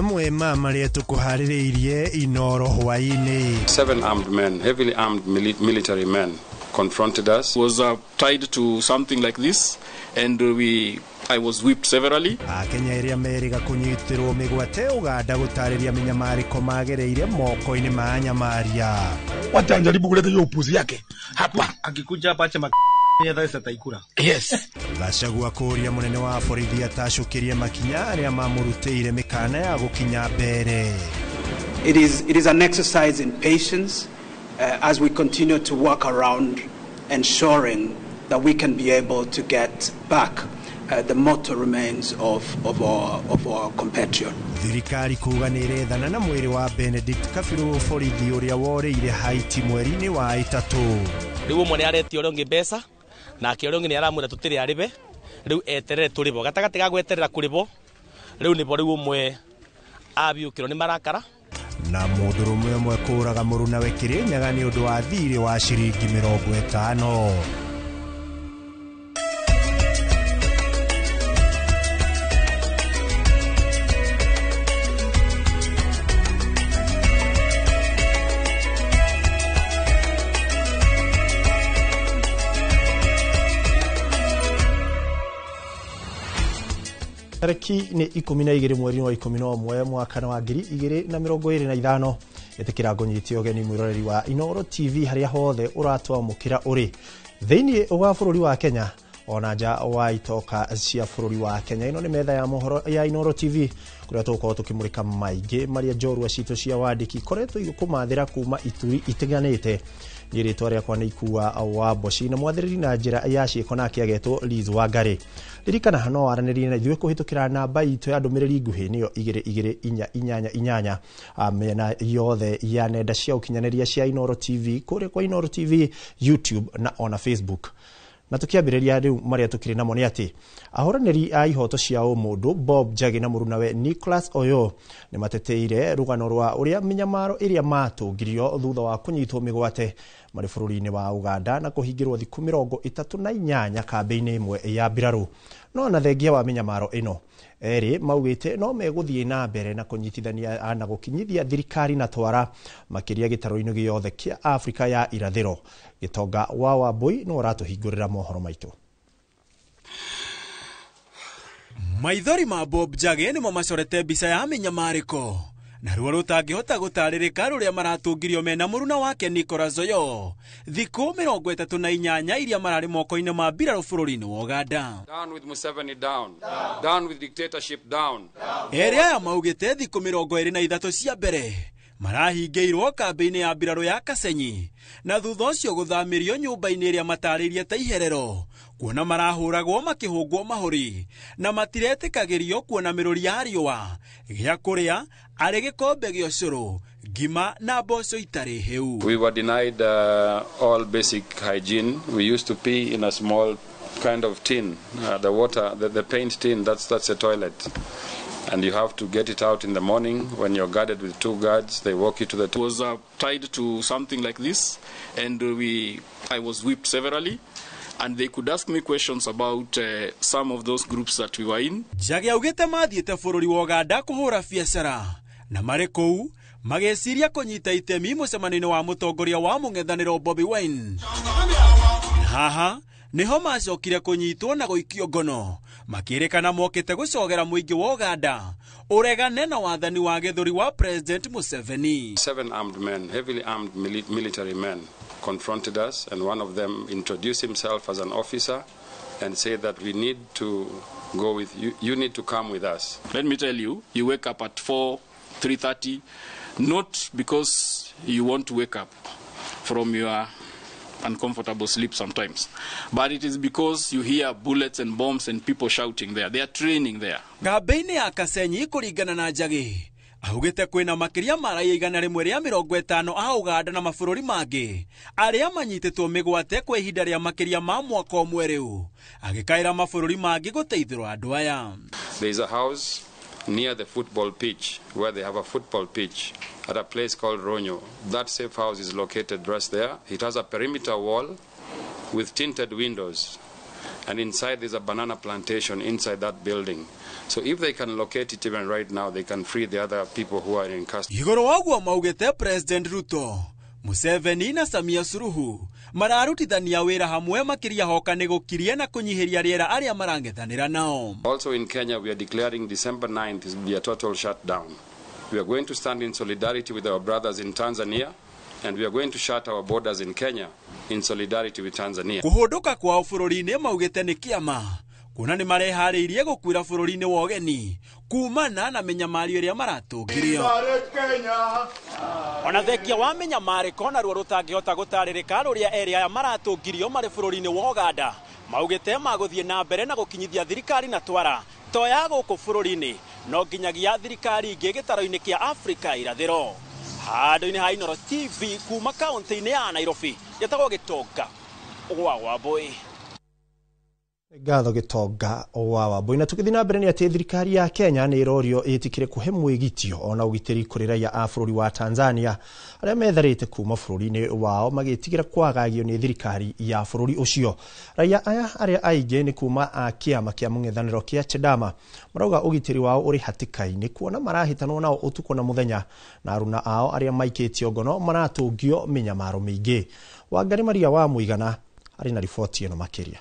mamwe maria tukuhaririirie Inoro hwaini. 7 armed men, heavily armed military men confronted us. Was tied to something like this, and I was whipped severally. Kenya iria meriga kunyitirwo migwate Uganda gutariria minyamariko magereire moko-ini ma nyamaria. Watajaribu kuleta hiyo upuzi yake hapa. Akikuja hapa acha taikura. Yes. Gachagua kuria munene wa borithi atashukirie makinya aria mamurutire mikana ya gukinya mbere. It is an exercise in patience as we continue to work around ensuring that we can be able to get back the motto remains of our compatriot. Thirikari kuga ni rethana na mwiri wa Benedict Kabiru borithi uria woriire Haiti mweri-ini wa itatu. Riu mwe ni aretio rongi mbeca na akiorongi ni aramwira tutiri aribe riu eterere turibo gatagati ga gweterera kuribo riu ni bo riu mwe abiukiro ni marakara na mundurume mwe kuraga muruna we Kirinyaga ni undu wa thiri wa shiringi 50. Tariki ni 12 mweri wa 11 mwaka wa 2025 yetekira ngonyitio geni mwiroreri wa Inoro TV haria hothe uratwamukira uri thiini wa bururi wa Kenya ona nja wa itoka cia bururi wa Kenya. Ino ni metha ya mohoro ya Inoro TV kuria tuko tukimurika maingi maria njorua cito cia wandiki koretwo igukumathira kuma ituri itiganite. Nyiritwa ria kwa nikua wa boshi na mwathiriri na njira ya ciiko nake agetwo Liz Wangari. Ririkana no araniririe na ithuĩ kuhitukira namba itu ya ndumiriri nguhi niyo 2288 mena yothe ya nenda cia ukinyaniria cia Inoro TV kuri kwa Inoro TV YouTube na ona Facebook. Na tukiambiriria riu maria tukiri namo ni ati ahoraniri a ihoto cia umundu Bob Njagi na murunawe Nicholas Oyo ni mateteire rugano rwa uria minyamaro iria matungirio thutha wa kunyitwo migwate mari bururi-ini wa Uganda na kuhingirwo thiku 38 kambi-ini imwe ya mbiraru. No na thengia wa minyamaro ino eri maugite no meguthie na mbere na kunyitithania na gukinyithia thirikari na twara makiria gitaro-ini giothe kia Afrika ya irathiro. Gitonga wa Wambui no ratuhingurira mohoro maitu. Maithori ma Bob Njagi ni mo macorete mbica ya minyamariko na ruo rutangihota gutaririka ruria maratungirio mena muruna wake Nicholas Oyo thiku 38 iria marari moko-ini ma mbiraru bururi-ini wa Uganda. Down with Museveni, down. Down with dictatorship, down. Eria ya maugite thiku 23 cia mbere marahingeirwo kambi-ini ya mbiraru ya Kasenyi na thutha ucio guthamirio nyumba-ini iria mataririe ta iherero kuona marahuragwo makihungwo mahuri na matiretikagirio kuona miruri ya riua gia kuria ari gikombe gio curu ngima na mboco itari heu. We were denied all basic hygiene. We used to pee in a small kind of tin, the water, the paint tin, that's a toilet. And you have to get it out in the morning when you're guarded with 2 guards. They walk you to the It was tied to something like this, and I was whipped severally, and they could ask me questions about some of those groups that we were in. Njagi augite mathiete bururi wa Uganda kuhura biacara na mari kou mageciria kunyita itemi mucemanio-ini wa mutongoria wa mung'ethaniro Bobi Wine. Haha niho macokire kunyitwo na guikio ngono makirikana mokite gucogera muingi wa Uganda uregane na wathani wa githuri wa President Museveni. 7 armed men, heavily armed military men confronted us, and one of them introduced himself as an officer and said that we need to go with you, you need to come with us. Let me tell you, you wake up at 3:30, not because you want to wake up from your uncomfortable sleep sometimes, but it is because you hear bullets and bombs and people shouting there. They are training there. Kambi-ini ya Kasenyi kuringana na Njagi augite kwina makiria maraia 150 a Uganda na mabururi mangi aria manyititwo migwate kwa ihinda ria makiria ma mwaka umwe riu agikaira mabururi mangi guteithirwa andu aya. There is a house near the football pitch where they have a football pitch at a place called Ronyo. That safe house is located just there. It has a perimeter wall with tinted windows, and inside there's a banana plantation inside that building. So if they can locate it even right now, they can free the other people who are in custody. Igoro wagwa maugete President Ruto, Museveni na Samia Suluhu mararutithania wira hamwe makiria hoka nigukirie na kunyihiria riera aria marangethanira nao. Also in Kenya, we are declaring December 9th to be a total shutdown. We are going to stand in solidarity with our brothers in Tanzania, and we are going to shut our borders in Kenya in solidarity with Tanzania. Kuhunduka kwa bururi-ini maugite ni kiama kuna ni marehariirie gukwira bururi-ini wa ugeni kumana na menyamario iria maratungirio. Ona thekia wa menyamariko na ruo rutangihota gutaririka ruria area ya maratungirio mari bururi-ini wa Uganda maugite maguthie na mbere na gukinyithia thirikari na twara toya guku bururi-ini no nginyagia thirikari ingi gitaro-ini kia Afrika irathiro. Handu-ini ha Inooro TV kuma kaunti-ini ya Nairobi yetagwo Gitonga Wawambui. Gatho Gitonga Wawambui. Na tukithi na mbere ni ati thirikari ya Kenya ni irorio itikire kuhe mwigitio ona ugitiri kuri raia a bururi wa Tanzania aria metharite kuma bururi-ini wao magitigira kwagagio ni thirikari ya bururi ucio. Raia aya aria aingi ni kuma a kiama kia mung'ethaniro kia Chadema marauga ugitiri wao uri hatikaini kuona marahitanwo nao utuko na muthenya na aruna ao aria maikitio ngono maratungio minyamaro mingi. Wangari Maria wa Muigana ari na ripoti ino makiria.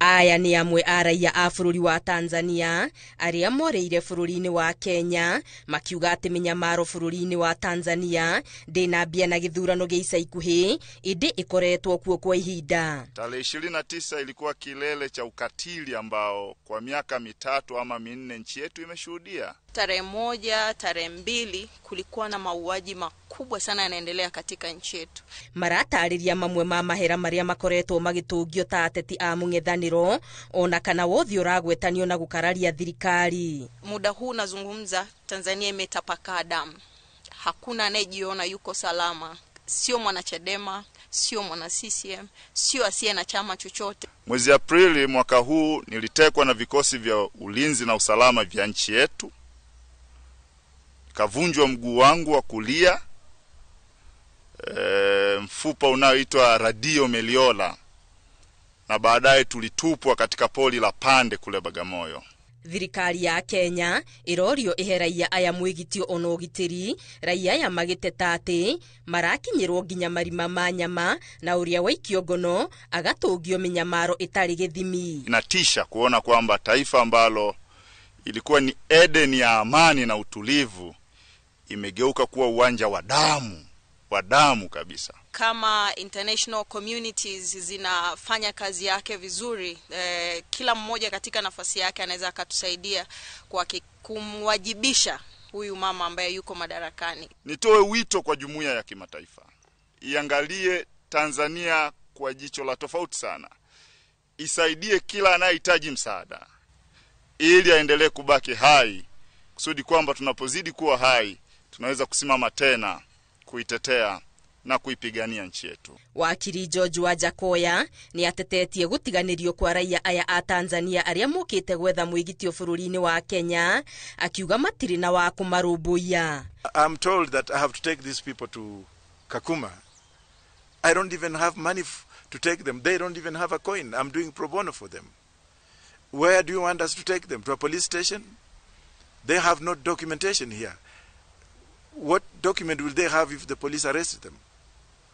Aya ni amwe a raia a bururi wa Tanzania aria moreire bururi-ini wa Kenya makiuga ati minyamaro bururi-ini wa Tanzania ndina mbia na githurano gia ica ikuhi indi ikoretwo kuo kwa ihinda. Tarehe 29 ilikuwa kilele cha ukatili ambao kwa miaka 3 ama 4 nchi yetu imeshuhudia. Tarehe 1, tarehe 2 kulikuwa na mauaji makubwa sana yanaendelea katika nchi yetu. Maratariria mamwe ma mahera maria makoretwo magitungio ta ateti a mung'ethaniro ona kana wothi uragwetanio na gukararia thirikari. Muda huu nazungumza, Tanzania imetapakaa damu. Hakuna anayejiona yuko salama. Sio mwana Chadema, sio mwana CCM, sio asiye na chama chochote. Mwezi Aprili mwaka huu nilitekwa na vikosi vya ulinzi na usalama vya nchi yetu. Kavunjwa mguu wangu wa kulia, mfupa unaoitwa radio meliola, na baadaye tulitupwa katika poli la Pande kule Bagamoyo. Thirikari ya Kenya irorio iheraia aya mwigitio onogitiri raia ya magiteta ati marakinyirwo nginya marima ma nyama na uria waikio ngono agatungio minyamaro itari githimi. Inatisha kuona kwamba taifa ambalo ilikuwa ni Eden ya amani na utulivu imegeuka kuwa uwanja wa damu kabisa. Kama international communities zinafanya kazi yake vizuri, kila mmoja katika nafasi yake anaweza akatusaidia kwa kumwajibisha huyu mama ambaye yuko madarakani. Nitoe wito kwa jumuiya ya kimataifa iangalie Tanzania kwa jicho la tofauti sana, isaidie kila anayehitaji msaada ili aendelee kubaki hai, kusudi kwamba tunapozidi kuwa hai tunaweza kusimama tena kuitetea na kuipigania nchi yetu. Wakiri George Wajakoya ni atetetie gutiganirio kwa raia aya a Tanzania aria mukite gwetha mwigitio bururi-ini wa Kenya akiuga matiri na wa kumarumbuia. I'm told that I have to take these people to Kakuma. I don't even have money to take them. They don't even have a coin. I'm doing pro bono for them. Where do you want us to take them? To a police station? They have no documentation here. What document will they have if the police arrest them?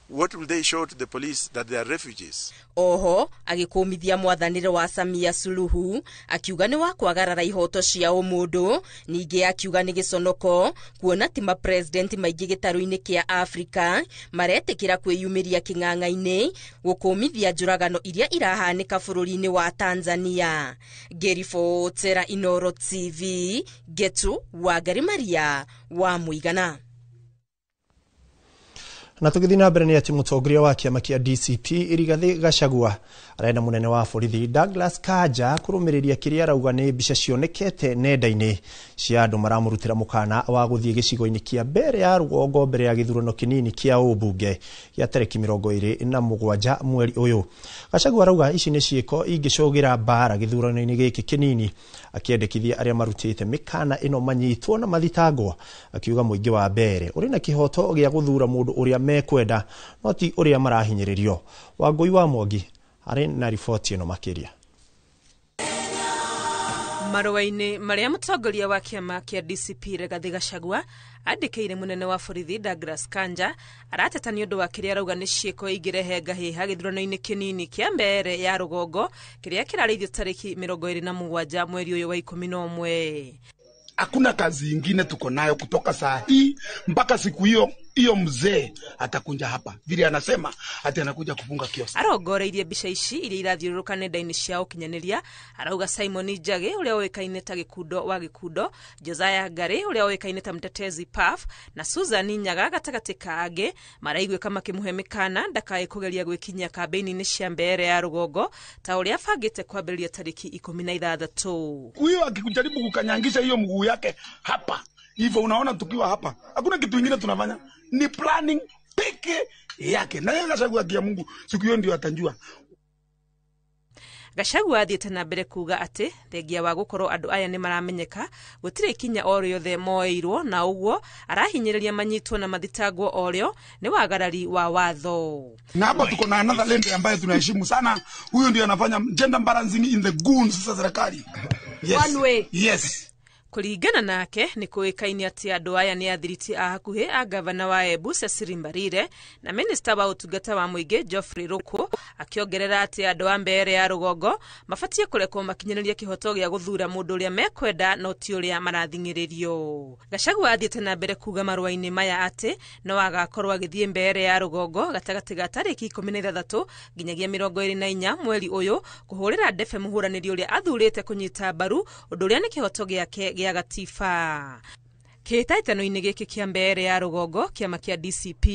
What will they show to the police that they are refugees? Oho agikumithia mwathanire wa Samia Suluhu akiuga ni wa kwagarara ihoto cia umundu, ningi akiuga ni giconoko kuona ti ma president maingi gitaru-ini kia Afrika maretikira kwiyumiria king'ang'a-ini gukumithia njuragano iria irahanika bururi-ini wa Tanzania. Gerifo Tera, Inooro TV, Getu Wangari Maria wa Muigana. Na tukithina mbere ni ati mutongoria wa kiama kia DCP Rigathi Gachagua arenda munene wa borithi Douglas Kanja kurumiriria kiria arauga ni mbica cionekete nenda-ini cia andu maramurutira mukana wa guthie gicigo-ini kia mbere ya rugongo mbere ya githurano kinini kia ubunge ya tariki 27 mweri uyu. Gachagua arauga ici ni ciiko ingicogira bara githurano-ini giki kinini, akiendekithia aria marutite mikana ino manyitwo na mathitangwa, akiuga muingi wa mbere uri na kihoto gia guthura mundu uria mekwenda no ti uria marahinyiririo. Wangui wa Mwangi arĩ na riboti ĩno makĩria. Marũa-inĩ marĩa mũtongoria wa kĩama kĩa DCP Rigathĩ Gachagua andĩkĩire mũnene wa borithi Douglas Kanja arateta nĩ ũndũ wa kĩrĩa arauga nĩ ciĩko ingĩrehe ngahĩha gĩthurano-inĩ kĩnini kĩa mbere ya Rũgongo kĩrĩa kĩrarĩithio tarĩki 27 mweri ũyũ wa 11. Hakuna kazi ingine tuko nayo kutoka saa hii mpaka siku hiyo mzee atakunja hapa. Vile anasema ati anakuja kufunga kioski. Arongoreirie mbica ici iria irathiũrũrũka nenda-inĩ cia ũkinyanĩria. Arauga Simon Njagi ũrĩa ũĩkaine ta Gĩkundo wa Gĩkundo, Josiah Ngari ũrĩa ũĩkaine ta Mtetezi Puff na Susan Nyaga gatagatĩ ka angĩ maraiguĩka makĩmũhe mĩkana ndakae kũgeria gwĩkinyia kambĩini-inĩ cia mbere ya Rũgongo ta ũrĩa abangĩte kwambĩrĩria tarĩki 16. Huyo akikujaribu kukanyangisha hiyo mguu yake hapa hivyo, unaona tukiwa hapa hakuna kitu kingine tunafanya, ni planning peke yake. Na yeye Gachagua kia Mungu siku hiyo ndio atanjua. Gachagua athiĩte na mbere kuga atĩ thengia wa gũkorwo andũ aya nĩ maramenyeka gũtirĩ ikinya o rĩothe moeirwo, na ũguo arahinyĩrĩria manyitwo na mathitangwo o rĩo nĩ wagarari wa watho. Na hapa tuko na another lady ambaye tunaheshimu sana. Huyo ndio anafanya gender balancing in the goons za serikali. Yes. One way. Yes. Kũringana nake nĩ kũĩkaine atĩ andũ aya nĩ athiriti a hakuhĩ a gavana wa Embu Cecily Mbarire na minista wa ũtungata wa mũingĩ Geoffrey Ruku, akiongerera atĩ andũ a mbere ya Rũgongo mabatie kũrekwo makinyĩrĩrie kĩhoto gĩa gũthura mũndũ ũrĩa mekwenda no ti ũrĩa marathingĩrĩrio. Gachagua athiĩte na mbere kuga marũa-inĩ maya atĩ no agakorwo agĩthiĩ mbere ya Rũgongo gatagatĩ ga tarĩki 16 nginyagia 24 mweri ũyũ kũhũrĩra ndebe mũhũranĩri ũrĩa athurĩte kũnyita mbaru ũndũ ũrĩa nĩ kĩhoto gĩake gĩa gatiba. Kĩhĩtahĩtano-inĩ gĩkĩ kĩa mbere ya Rũgongo kĩama kĩa DCP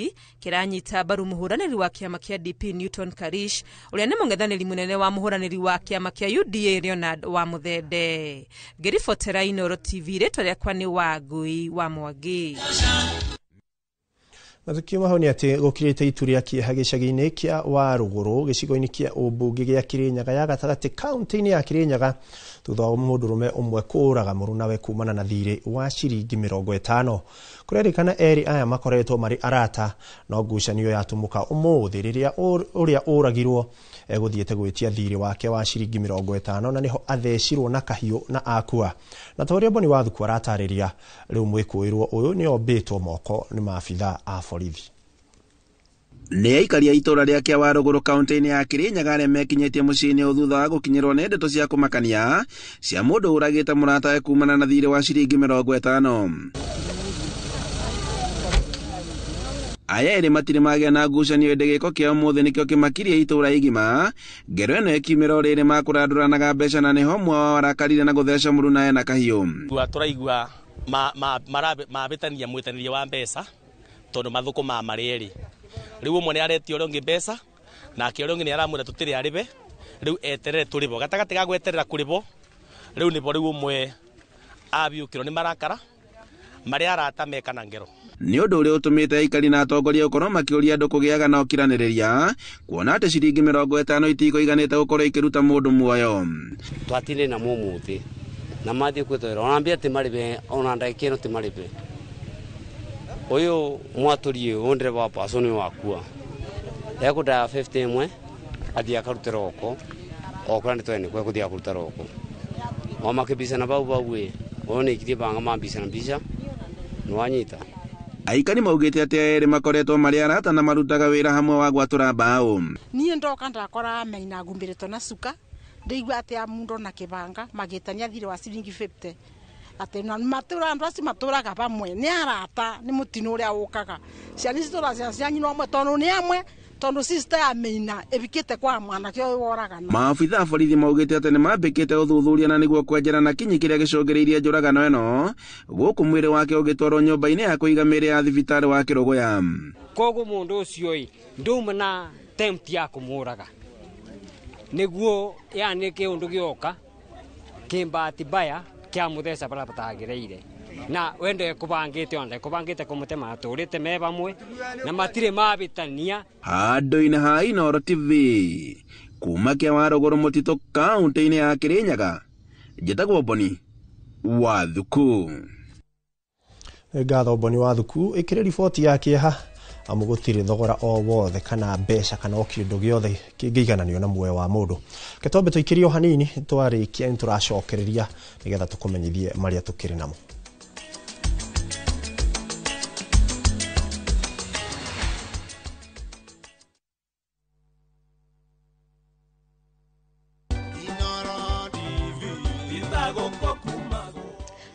kĩranyita mbaru mũhũranĩri wa kĩama kĩa DP Newton Karish ũrĩa nĩ mũng'ethanĩri mũnene wa mũhũranĩri wa kĩama kĩa UDA Leonard wa Muthende. Ngĩribotera Inooro TV, rĩtwa rĩakwa nĩ Wangui wa Mwangi. Matukio mahoni atĩ gũkirĩte itu rĩa kĩeha gĩcagi-inĩ kĩa Warũgũrũ gĩcigo-inĩ kĩa ũmbunge gĩa Kĩrĩnyaga ya gatagatĩ kaunti-inĩ ya Kĩrĩnyaga thutha wa mũndũrũme ũmwe kũũraga mũrunawe kumana na thirĩ wa ciringi 50. Kũrerĩkana erĩ aya makoretwo marĩ arata, no ngucanio yatũmũka ũmũthĩ rĩrĩa ũrĩa ũragirwo egũthiĩte gwĩtia thirĩ wake wa ciringi 50 na nĩho athecirwo na kahiũ na akua. Na ta ũrĩa Boni Wathuku aratarĩria, rĩu mwĩkũĩrwo ũyũ nĩ ombĩtwo moko nĩ maabitha a borithi. Nĩ aikari a itũra rĩa kĩa Warũgũrũ kaunti-inĩ ya Kĩrĩnyaga arĩa mekinyĩtie mũciĩ-inĩ thutha wa gũkinyĩrwo nĩ ndeto cia kũmakania cia mũndũ ũragĩte mũratawe kumana na thirĩ wa ciringi 50. Aya erĩ matirĩ magĩa na ngucanio ĩndĩ gĩko kĩa ũmũthĩ nĩkĩo kĩmakirie itũra igima. Ngero ĩno ĩkiumĩra o rĩrĩ makũrandũranaga mbeca na nĩho ũmwe wao arakarire na gũtheca mũrunawe na kahiũ. Tũraigua mabĩtania mwĩtanĩria wa mbeca tondũ mathũkũ ma marĩ erĩ. Rĩu ũmwe nĩ aretio ũrĩa ũngĩ mbeca nake ũrĩa ũngĩ nĩ aramwĩra tũtirĩ arĩbe, rĩu eterere tũrĩbo. Gatagatĩ ga gweterera kũrĩbo rĩu nĩbo rĩu ũmwe abiũkĩrwo nĩ marakara marĩa arata meka na ngero. Nĩ ũndũ ũrĩa ũtũmĩte aikari na atongoria gũkorwo makĩũria andũ kũgĩaga na ũkiranĩrĩria, kuona atĩ ciringi 50 itikũiganĩte gũkorwo ikĩruta mũndũ muoyo. Twatire na mũmũthĩ na mathiĩ kwĩtwĩra onambia atĩ marĩbe ona ndagĩka ĩno tĩ marĩbe. Ũyũ mwatũri ũyũ ndereba wa paso nĩ wakua ekũndaya 50 ĩmwe athiĩ akarute roko okũra nĩ twene kwe kũthiĩ akũruta roko o makĩbicana bau ĩ ũyũ nĩ ikirie banga mambicana mbica nĩ wanyita. Aikari maugĩte atĩ erĩ makoretwo marĩ arata na marutaga wĩra hamwe wa gwatũra mbaũ. Niĩ ndoka ndakora maina ngumbĩrĩtwo na cuka ndaigua atĩ mũndũ na kĩbanga magĩtania thirĩ wa ciringi 50 atĩ na matũra andũ acio matũraga bamwe nĩ arata nĩ mũtino ũrĩa ũkaga ciana citora cia nyina ũmwe tondũ nĩ amwe tondũ sister ya Maina ebikĩte kwa mwanake ũyũ woragana. Maabitha a borithi maugĩte atĩ nĩ mambĩkĩte ũthuthuria na nĩguo kwenjera na kinyi kĩrĩa gĩcũngĩrĩirie njũragano ĩno, gũkũ mwĩrĩ wake ũgĩtwarwo nyũmba-inĩ ya kũiga mĩĩrĩ ya thibitarĩ wa Kĩrũgũya. Koguo mũndũ ũcio nduma na attempt ya kũmũraga nĩguo yani kĩũndũ gĩoka kĩmbati baya kĩa mũtheca bara batagĩrĩire na wende kubangĩte onda kubangĩte kũmũtema atũrĩte me bamwe na matirĩ mabĩtania. Handũ-inĩ ha Inooro TV kuma kĩa Warũgũrũ mũtitũ kaunti-inĩ ya Kĩrĩnyaga, njĩtagwo Boni Wathuku. Ngatho Boni Wathuku ĩkĩrĩ riboti ya kĩeha amu gutiri thogora o wothe kana mbeca kana o kindu giothe kingeigananio na muoyo wa mundu. Ketombe tuikirio hanini twarikia turacokereria nigetha tukumenyithie maria tukiri namo.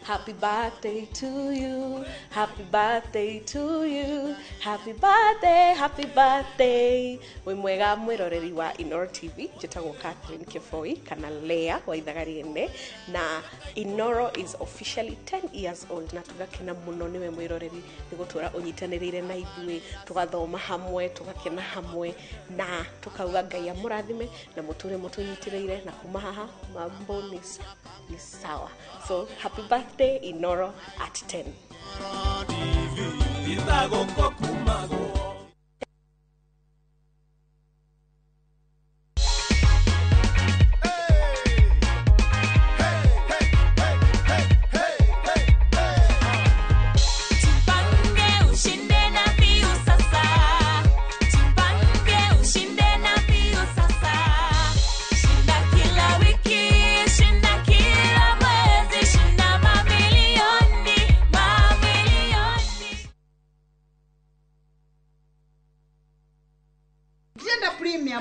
Happy birthday to you, happy birthday to you, happy birthday, happy birthday. We mwega mwiroreri wa Inoro TV, njitagwo Catherine Kefoi kana Lea wa Ithagariene, na Inoro is officially 10 years old, na tugakena muno niwe mwiroreri nigutura unyitanirire na ithuĩ tugathoma hamwe tugakena hamwe na tukauga Ngai amurathime na muture mutunyitirire na kuma haha mambo ni sawa. So happy birthday Inoro at 10.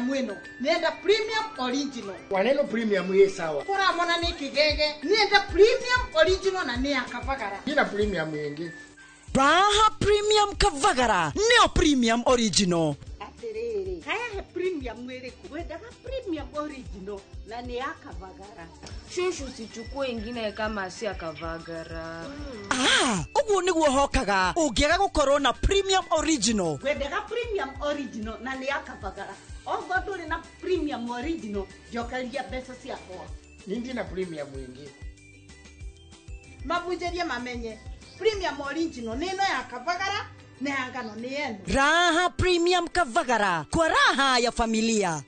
Mweno nenda premium original waneno premium ye sawa kora mona ni kigege nenda premium original na ni akavagara ina premium yengi Raha premium kavagara neo premium original aterere haya premium mwele kwenda premium original na ni akavagara shushu sichukue ingine kama si akavagara uguo niguo hokaga ungiaga gukorwo na premium original kwenda premium original na ni akavagara ogodore na premium original jokalia pesa ciakwa nindi na premium wingi mabujerie mamenye premium original nino ya kavagara na angano ni yenu Raha premium kavagara kwa raha ya familia.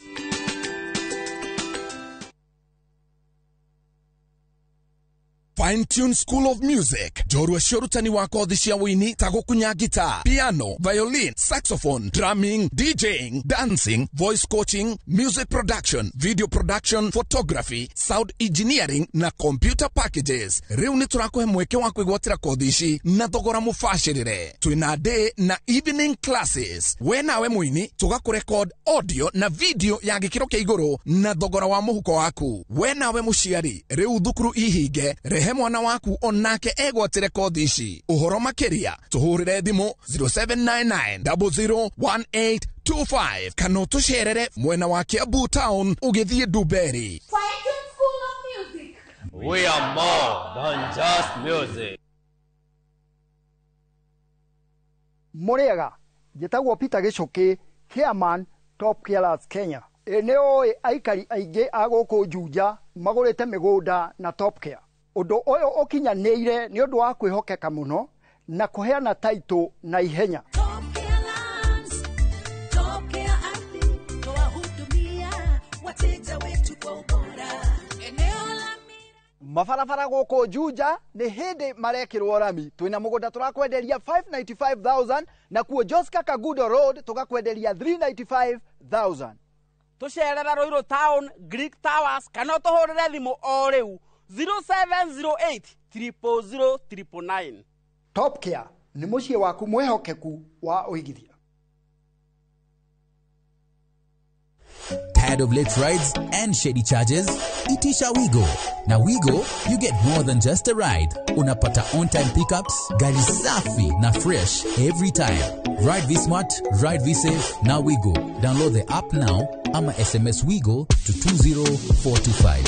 Fine Tune School of Music. Jorua shorutani wako thisia wini tago kunya guitar, piano, violin, saxophone, drumming, DJing, dancing, voice coaching, music production, video production, photography, sound engineering na computer packages. Riu ni turako he mweke wa kwigwatira kodhishi na thogora mufashirire. Twina day na evening classes. We nawe muini tugakurecord audio na video ya gikiro kia iguru na thogora wa muhuko waku. We nawe mushiari riu thukuru ihige rehe mwana waku onake egwatire kothi ici. Uhoro makiria tuhurire thimu 0799001825 kana tusherere mwena wa Kiambu Town ugithie Duberi. Fine Tune School of Music. We are more than just music. Muriega njitagwo Peter Gichuki, Chairman Top Carers Kenya. Eneo aikari aige aguku Juja magurite migunda na Top Care. Undo oyo okinyanĩire ni undu wa kwihokeka muno na kuheana taito na ihenya. Mabarabara guku Juja ni hindi marekirwo rami. Twina mugunda turakwenderia 595,000 na kuo Joska Kagudo Road tugakwenderia 395,000. Tucerera Roiro Town, Greek Towers kana tuhurire thimu o riu 0708 000 999. Top Care ni mucie waku mwehokeku wa uigithia. Tired of late rides and shady charges? Itisha Wigo. Na Wigo, you get more than just a ride. Unapata on-time pickups, gari safi na fresh every time. Ride V-Smart, ride V-Safe, na Wigo. Download the app now ama SMS Wigo to 20425.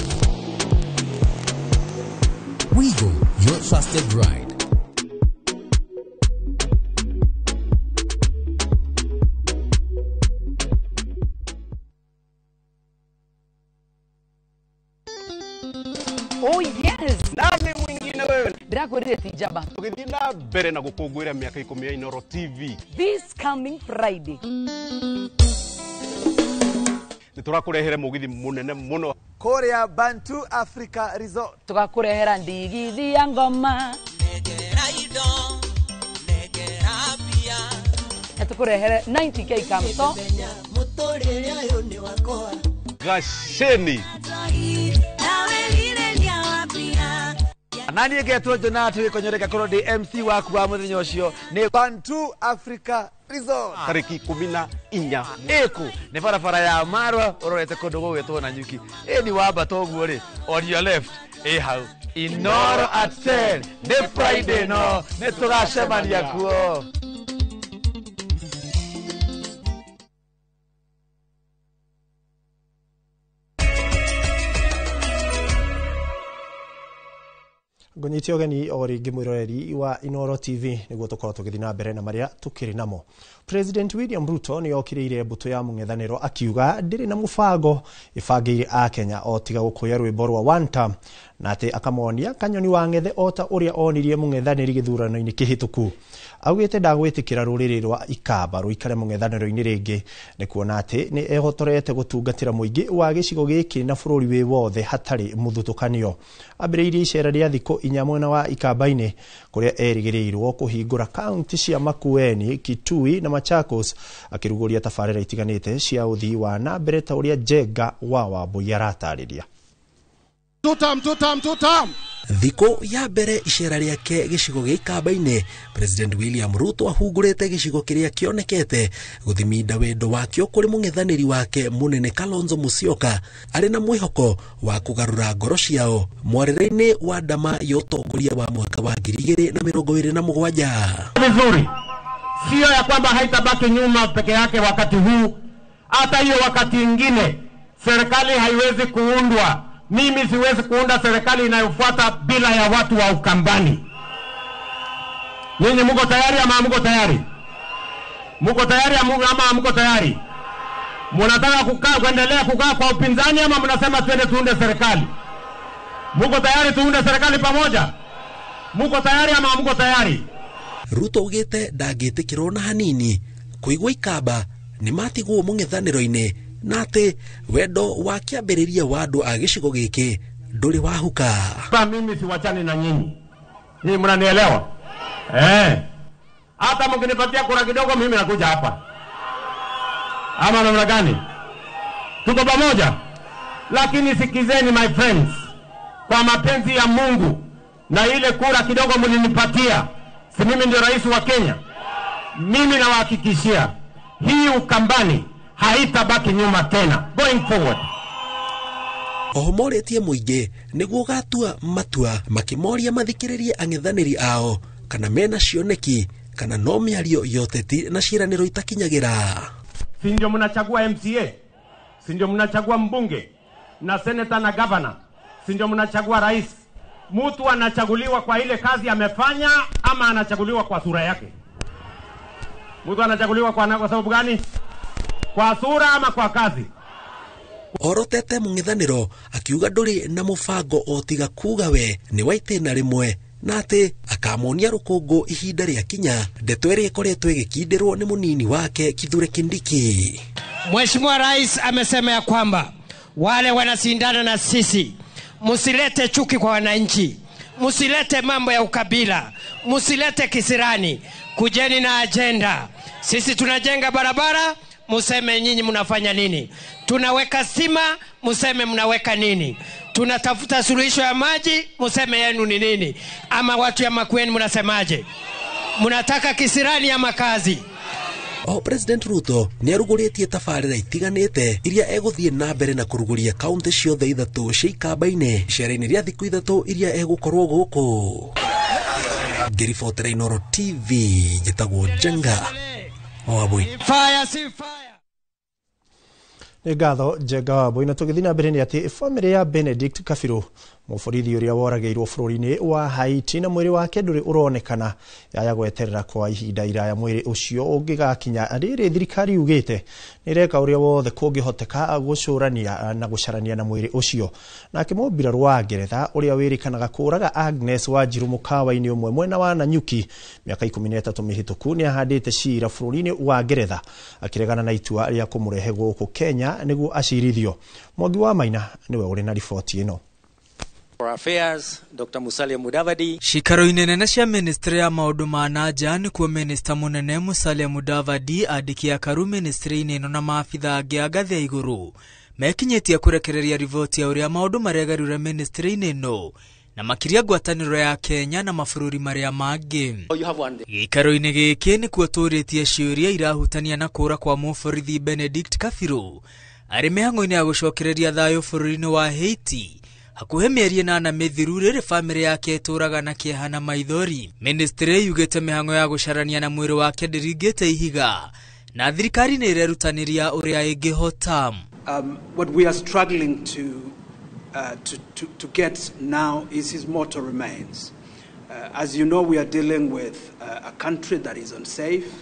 Wigo, your trusted ride. Oh yes, nani mwingine wewe? Ndirakwirire tijaba. Tugithii na mbere na gukungwira miaka 10 ya Inoro TV. This coming Friday. Niturakurehere mugithi munene muno. Korea Bantu Africa Resort. Tugakurehera ndigithi ya ngoma. tukurehere 90k kamto Gasheni nani getwo Jonathan konyoreka koro MC waku wa muthenya ucio ni Bantu Africa Resort tariki 14 eku ni barabara ya Marwa urorete kundu gugwitwo na nyuki ni wamba toguo ri on your left hau Inoro at 10 ni Friday no ni turacemania kuo. Ngonyitio geni o ringi mwiroreri wa Inoro TV niguo tukorwo tugithii na mbere na maria tukiri namo. President William Ruto ni okiriire mbuto ya mung'ethaniro akiuga ndiri na mubango ibangiire a Kenya o tiga gukuya rwimbo rwa one term na ati akamonia kanyoni wa ng'ethe ota uria onirie mung'ethaniri githurano-ini kihituku. Augite ndagwitikira ruriri rwa ikamba ruikare mung'ethaniro-ini ringi ni kuona ati ni ehotorete gutungatira muingi wa gicigo giki na bururi wi wothe hatari muthutukanio. Ambiriirie icera ria thiko 4 mwena wa Ikamba-ini kuria erigirirwo kuhingura kaunti cia Makueni, Kitui na Machakos akiruguria tabarira itiganite cia uthii wa na mbere ta uria Jenga wa Wambui aratariria. Tutam. Thiko ya mbere icera riake gicigo gia Ikamba-ini, President William Ruto ahungurite gicigo kiria kionekete guthiminda wendo wakio kuri mung'ethaniri wake munene Kalonzo Musyoka ari na mwihoko wa kugarura ngoro ciao mwarire-ini wa ndama ya utongoria wa mwaka wa 2027. Vizuri, sio ya kwamba haitabaki nyuma peke yake wakati huu, hata hiyo wakati ingine serikali haiwezi kuundwa. Mimi siwezi kuunda serikali inayofuata bila ya watu wa Ukambani. Nyinyi mko tayari ama hamko tayari? Mko tayari ama hamko tayari? Mnataka kuendelea kukaa kwa upinzani ama mnasema twende tuunde serikali? Mko tayari tuunde serikali pamoja? Mko tayari ama hamko tayari? Ruto ugite ndagitikirwo na hanini kuigwa Ikamba ni matigwo mung'ethaniro-ini na ati wendo wa kiambiriria wa andu a gicigo giki nduri wahuka. Mimi siwachani na nyinyi. Nyinyi mnanielewa? Hata mkinipatia kura kidogo mimi nakuja hapa. Ama namna gani? Tuko pamoja? Lakini sikizeni my friends. Kwa mapenzi ya Mungu na ile kura kidogo mlinipatia, si mimi ndio rais wa Kenya? Mimi nawahakikishia hii Ukambani haitabaki nyuma tena going forward. Ohomoretie muingi niguo gatua matua makimoria mathikiririe ang'ethaniri ao kana mena cioneki kana no miario yoteti na ciraniro itakinyagira. Si ndio mnachagua MCA? Si ndio mnachagua mbunge na senator na governor? Si ndio mnachagua rais? Mtu anachaguliwa kwa ile kazi amefanya ama anachaguliwa kwa sura yake? Mtu anachaguliwa kwa sababu gani? Kwa sura ama kwa kazi? Orotete mung'ethaniro akiuga nduri na mubango o tiga kuga we ni waitena rimwe na ati akamonia rukungu ihinda ria kinya ndeto iri ikoretwo igikindirwo ni munini wake Kithure Kindiki. Mheshimiwa Rais amesema ya kwamba wale wanashindana na sisi, musilete chuki kwa wananchi, musilete mambo ya ukabila, musilete kisirani, kujeni na agenda. Sisi tunajenga barabara, museme nyinyi mnafanya nini? Tunaweka stima, museme mnaweka nini? Tunatafuta suluhisho ya maji, museme yenu ni nini? Ama watu ya Makueni mnasemaje? Mnataka kisirani ama kazi? President Ruto ni aruguritie tabarira itiganite iria eguthie na mbere na kuruguria kaunti ciothe ithatu cia Ikamba-ini icera-ini ria thiku ithatu iria egukorwo guku. Ngiribotera Inoro TV njitagwo Jenga Wambui. Fire. Ni ngatho Jenga Wambui, na tugithi na mbere ni ati family ya Benedict Kabiru mufurithi uria worageirwo bururi-ini wa Haiti na mwiri wake nduri uronekana yaya gweterera kwa ihinda iraya mwiri ucio ungigakinya riri thirikari ugite nireka uria wothe kungihoteka gucurania na gucarania na mwiri ucio. Nake mobira rwa Ngeretha uria wirikanaga kuraga Agnes Wanjiru mukawa-ini umwe mwena wa Nanyuki miaka 13 mihituku ni ahandite cira bururi-ini wa Ngeretha akiregana na itua ria kumurehe guku Kenya niguo acirithio. Mwangi wa Maina niwe uri na riboti ino. For Affairs, Dr. Musalia Mudavadi. Shikaro inene cia ministry ya maundu ma nanja ni kuo minister munene Musalia Mudavadi adikia karu ministry ino na maafitha angi a ngathi ya iguru mekinyetie kurekereria rivoti ya uria maundu maregarure ministry ino na makiria ngwataniro ya Kenya na mabũrũri maria mangi. Gĩikaro-inĩ gĩkĩ nĩ kuo tũrĩtie ciũria irahutania na kũra kwa mũborithi Benedict Kabiru arĩ mĩhang'o-inĩ ya gũcokereria thayũ bũrũri-inĩ wa Haiti hakuhĩ mĩeri 8 mĩthiru rĩrĩ famĩlĩ yake ĩtũraga na kĩeha na maithori. Ministry yugĩte mĩhang'o ya gũcarania na mwĩrĩ wake ndĩringĩte ihiga na thirikari nĩ ĩrerutanĩria ũrĩa ĩngĩhota. What we are struggling to get now is his mortal remains. As you know, we are dealing with a country that is unsafe,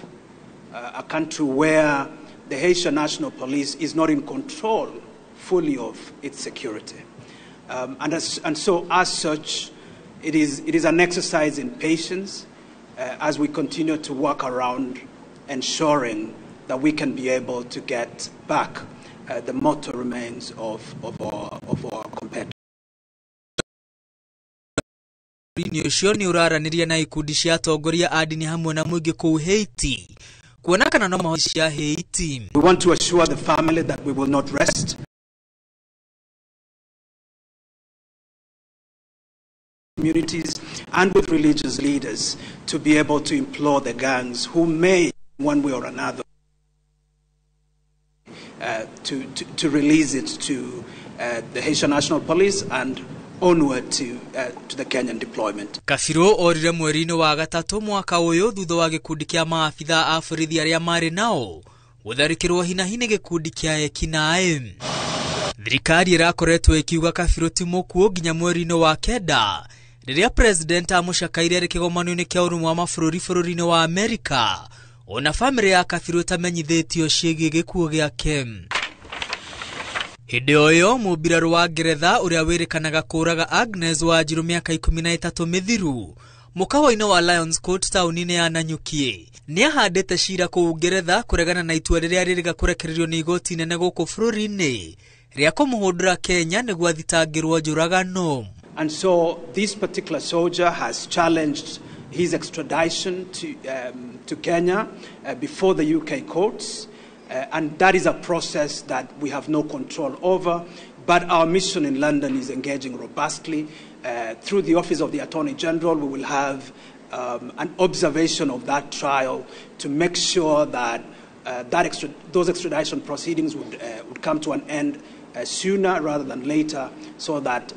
a country where the Haitian National Police is not in control fully of its security. And so, as such, it is an exercise in patience as we continue to work around ensuring that we can be able to get back the mortal remains of our competitors. Ucio ni uraraniria na ikundi cia atongoria a dini hamwe na muingi kuu Haiti kuona kana no mahoya cia Haiti. We want to assure the family that we will not rest. Communities and with religious leaders to be able to implore the gangs who may, one way or another, to release it to the Haitian National Police and onward to the Kenyan deployment. Kabiru orire mweri-inĩ wa gatatu mwaka uyu thutha wa gikundi kia maafitha a borithi aria mari nao gutharikirwo hina-hini gikundi kia ekinaĩ. Thirikari irakoretwo ikiuga Kabiru ti mũkuũ nginya mweri-inĩ wa kenda rĩrĩa president amucakaire arĩ kĩgomano-inĩ kia ũrũmwe wa mabũrũri bũrũri-inĩ wa Amerika ona famĩlĩ ya Kabiru tamenyithĩtio ciĩgiĩ gĩkuũ gĩake. Hĩndĩ o ĩyo mũmbirarũ wa Ngeretha ũrĩa wĩrĩkanaga kũraga Agnes Wanjiru mĩaka 13 mĩthiru mũkawa-inĩ wa Lions Court taũni-inĩ ya Nanyuki nĩ ahandĩte cira kũu Ngeretha kũregana na itua rĩrĩa rĩrĩga kũrekererio nĩ igoti inene gũkũ bũrũri-inĩ rĩa kũmũhũndũra Kenya nĩguo athitangĩrwo njũragano. And so this particular soldier has challenged his extradition to Kenya before the UK courts. And that is a process that we have no control over. But our mission in London is engaging robustly. Through the Office of the Attorney General, we will have an observation of that trial to make sure that those extradition proceedings would come to an end sooner rather than later, so that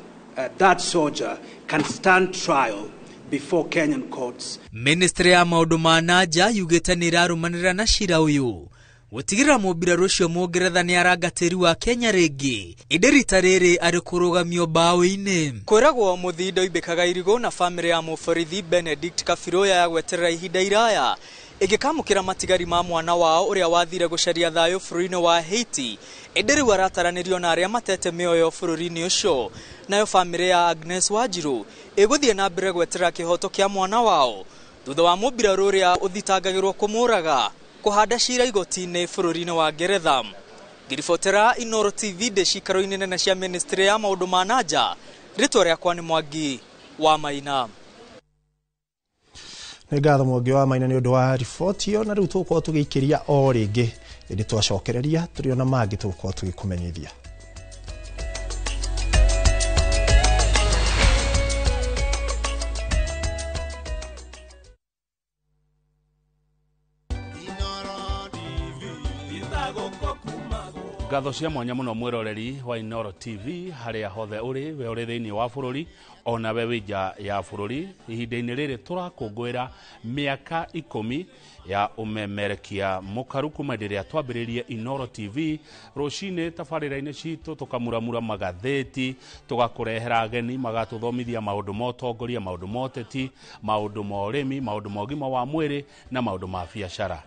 that soldier can stand trial before Kenyan courts. Ministry ya maundu ma nanja yugĩte nĩ ĩrarumanĩrĩra na cira ũyũ gũtigĩrĩra mũmbirarũ ũcio Mũngeretha nĩ arangatĩri wa Kenya rĩngĩ ĩndĩ rita rĩrĩ arĩ kũrũgamio mbaũ-inĩ. Kwĩragwo mũthindo ibĩkaga irigũ na famĩlĩ ya mũborithi Benedict Kabiru ya gweterera ihinda iraya ĩgĩkamũkĩra matigari ma mwana wao ũrĩa wathire gũcaria thayũ bũrũri-inĩ wa Haiti ĩndĩ rĩu arataranĩrio na arĩa matete mĩoyo bũrũri-inĩ ũcio. Nayo famĩlĩ ya Agnes Wanjiru ĩgũthiĩ na mbere gweterera kĩhoto kĩa mwana wao thutha wa mũmbirarũ ũrĩa ũthitangagĩrwo kũmũraga kuhanda cira igoti-inĩ bũrũri-inĩ wa Ngeretha. Ngiribotera Inoro TV ndĩ cikaro-inĩ nene cia ministry ya maũndũ ma nanja, rĩtwa rĩakwa nĩ Mwangi wa Maina. Nĩ ngatho Mwangi wa Maina nĩ ũndũ wa riboti ĩyo, na rĩu tũgũkorwo tũgĩikĩria o rĩngĩ ĩndĩ twacokereria tũrĩ ona mangĩ tũgũkorwo tũgĩkũmenyithia. Ngatho cia mwanya muno mwiroreri wa Inoro TV haria hothe uri we uri thiini wa bururi ona we wija ya bururi ihinda-inĩ rĩrĩ turakũngũĩra mĩaka 10 ya umemerekia mukaru kuma rĩrĩa twambĩrĩrie Inoro TV rũcinĩ tabarĩra-inĩ citũ tukamuramura magatheti tugakũrehera ageni magatuthomithia maũndũ ma ũtongoria, maũndũ ma ũteti, maũndũ ma ũrĩmi, maũndũ ma ũgima wa mwĩrĩ na maũndũ ma biacara.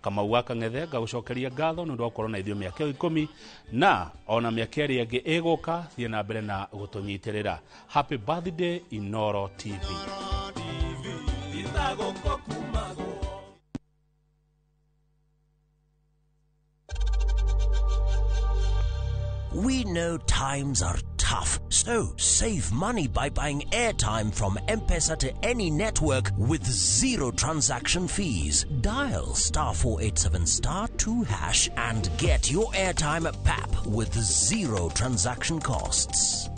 Kamau wa Kang'ethe ngagucokeria ngatho nĩ ũndũ wa gũkorwo na ithuĩ mĩaka 10 na ona mĩaka ĩrĩa ĩngĩ ĩgũka thiĩ na mbere na gũtũnyitĩrĩra. Happy birthday Inoro TV. We know times are tough. tough. So save money by buying airtime from M-Pesa to any network with zero transaction fees. Dial *487*2# and get your airtime at PAP with zero transaction costs.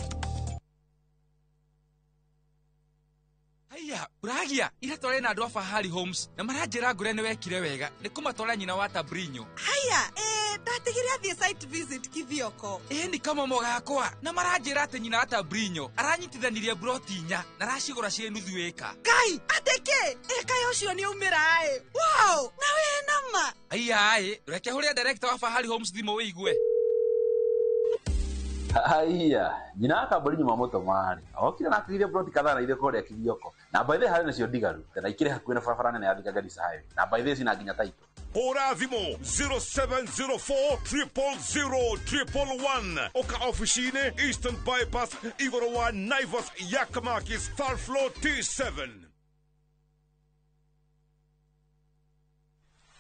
Haya, uragia ira tore na andu a Fahari Homes na maranjira ngure ni wekire wega ni kumatwara nyina wa Tabrinyo. Haya, ndatigire athie site visit Kithioko. Ni kama mogakwa na maranjira ati nyina wa Tabrinyo aranyitithanirie broti nya na racigura cie nuthu eka. Kai, ateke, eka yocio ni umirae. Wow, na we nama. Haya, reke huria director wa Fahari Homes thimo wiigwe. Haya, nyina akambori nyuma moto mari. Okire na akire broti kadhaa na ile kore ya Kithioko. Na by the hari nacio digaru. Na ikire hakuina barabara nene ya Thika Garissa Highway. Na by the sina nginya taito. Ora Vimo 0704 000 Oka officine Eastern Bypass Igorowa Naivas Yakamakis Third Floor T7.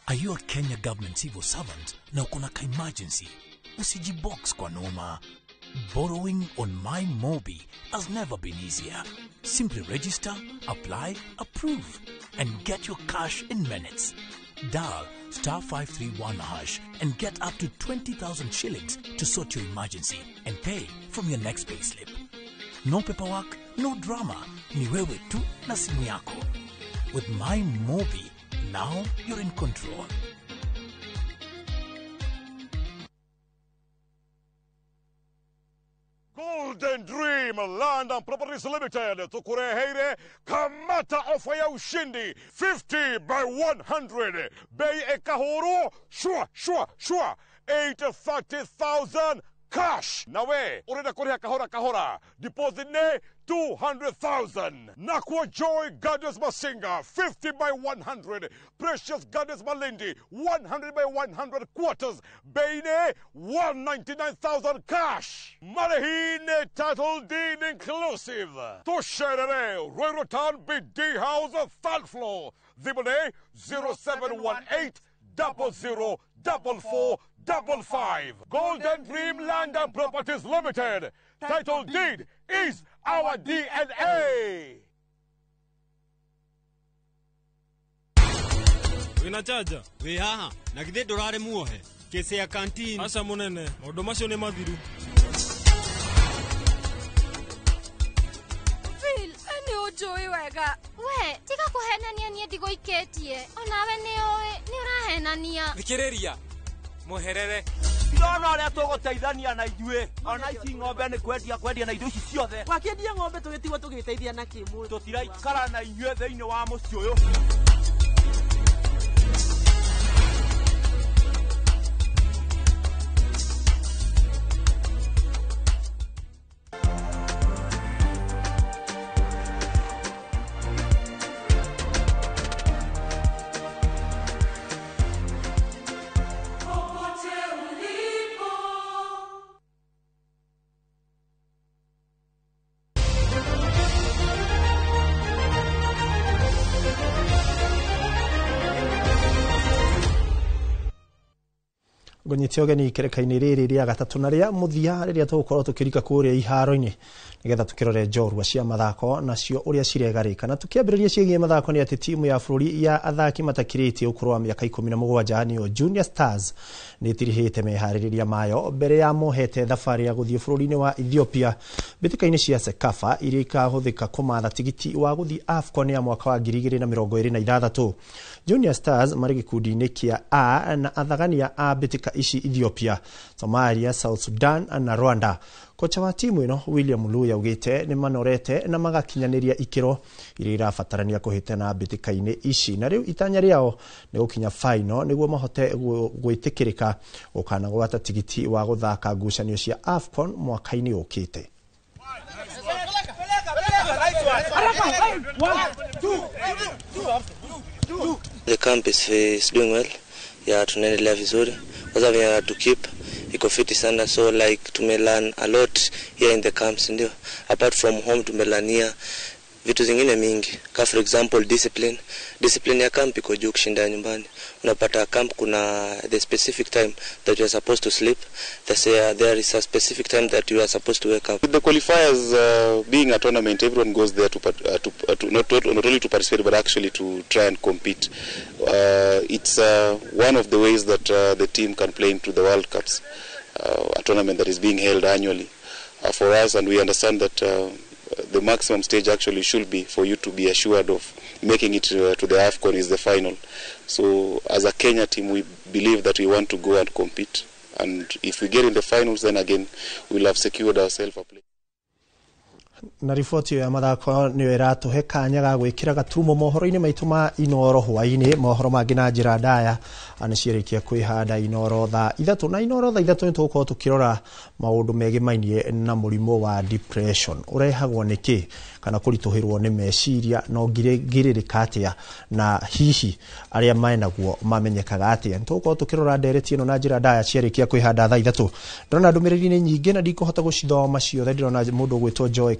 Are you a Kenya government civil servant na uko na emergency? Usijibox kwa noma. Borrowing on MyMobi has never been easier. Simply register, apply, approve, and get your cash in minutes. Dial *531# and get up to 20,000 shillings to sort your emergency and pay from your next pay slip. No paperwork, no drama. Ni wewe tu na simu yako. With MyMobi, now you're in control. Golden Dream Land and Properties Limited tukureheire kamata ofa ya ushindi 50 by 100 bei ekahoro shua 830,000 cash nawe urenda kuriha kahora deposit ne 200,000 Nakwa Joy Gardens Masinga 50 by 100 Precious Gardens Malindi 100 by 100 quarters Beine 199,000 cash Marahine title deed inclusive Tosherere Royrotan BD House 3rd floor Dibone 0718 004455 Golden Dream Land and Properties Limited title deed is our DNA. Wina chaja, we haha, na githe ndurare muohe, kese ya canteen. Asa munene, maundu macio ni mathiru. Phil, eni ujui wega. We, tiga kuhenania nie ndigo iketie. Onawe ni oe, ni urahenania. Thikiriria, muherere. Ndona uria tuguteithania na ithue ona ici ng'ombe ni kwendia na indo ici ciothe wakiendia ng'ombe tugitigwo tugiteithia na kimu tutiraikara na inyue thiini wa muci uyu Gonyete ogeni kereka-ini riri ria gatatu na ria muthia riria tugukorwo tukirika kuria iharo-ini nigetha tukirore njorua cia mathako nacio uria ciregarika na tukiambiriria ciĩgiĩ mathako ni ati timu ya bũrũri ya athaki matakiritie ũkũrũ wa mĩaka 17 niyo Junior Stars nitirihite meharĩrĩria mayo mbere ya mohete thabarĩ ya gũthiĩ bũrũri-inĩ wa Ethiopia mbĩtĩka-inĩ cia Sekafa iria ikahũthĩka kũmatha tigiti wa gũthiĩ AFCON ya mwaka wa 2026. Junior Stars marĩ gĩkundi-inĩ kĩa A na athagania a mbĩtĩka ici Ethiopia, Somalia, South Sudan na Rwanda. Kocha wa timu ino William Luya ugite ni manorete na magakinyaniria ikiro iria irabatarania kuhitana mbĩtĩka-inĩ ici na riu itanya riao ni gukinya final niguo mahote gwitikirika gukana gwata tigiti wa guthaka ngucanio cia AFCON mwaka-inĩ ukite. The camp is doing well. Yeah, tunaendelea vizuri. Kwanza we have to keep iko fiti sana, so like tumelearn a lot here in the camps ndio. Apart from home tumelania vitu zingine mingi. Ka for example discipline ya camp iko juu kushinda nyumbani. Unapata camp kuna the specific time that you are supposed to sleep. There is a specific time that you are supposed to wake up. With the qualifiers being a tournament, everyone goes there to not only to participate but actually to try and compete. It's one of the ways that the team can play into the World Cups, a tournament that is being held annually for us, and we understand that the maximum stage actually should be for you to be assured of making it to the AFCON is the final. So as a Kenya team, we believe that we want to go and compete, and if we get in the finals, then again we'll have secured ourselves a place. Na riboti ya mathako ni iratuhe kanya ga gwikira gaturumo mohoro-ini maitu ma Inoro hwaini. Mohoro mangi na njira ndaya aniciarikia kwihanda Inoro thaa 3 na Inoro thaa 3 nitugukorwo tukirora maundu megimainie na murimo wa depression urehagwo niki kana kurituhirwo ni meciria no giririka atia na hihi aria mainaguo mamenyekaga atia. Nitugukorwo tukirora ndereti ino na njira ndaya ciarikia kwihanda thaa 3. Ndona ndumiriri ni nyingi na ndikuhota gucithoma ciothe. Ndirona mundu gwitwo Joy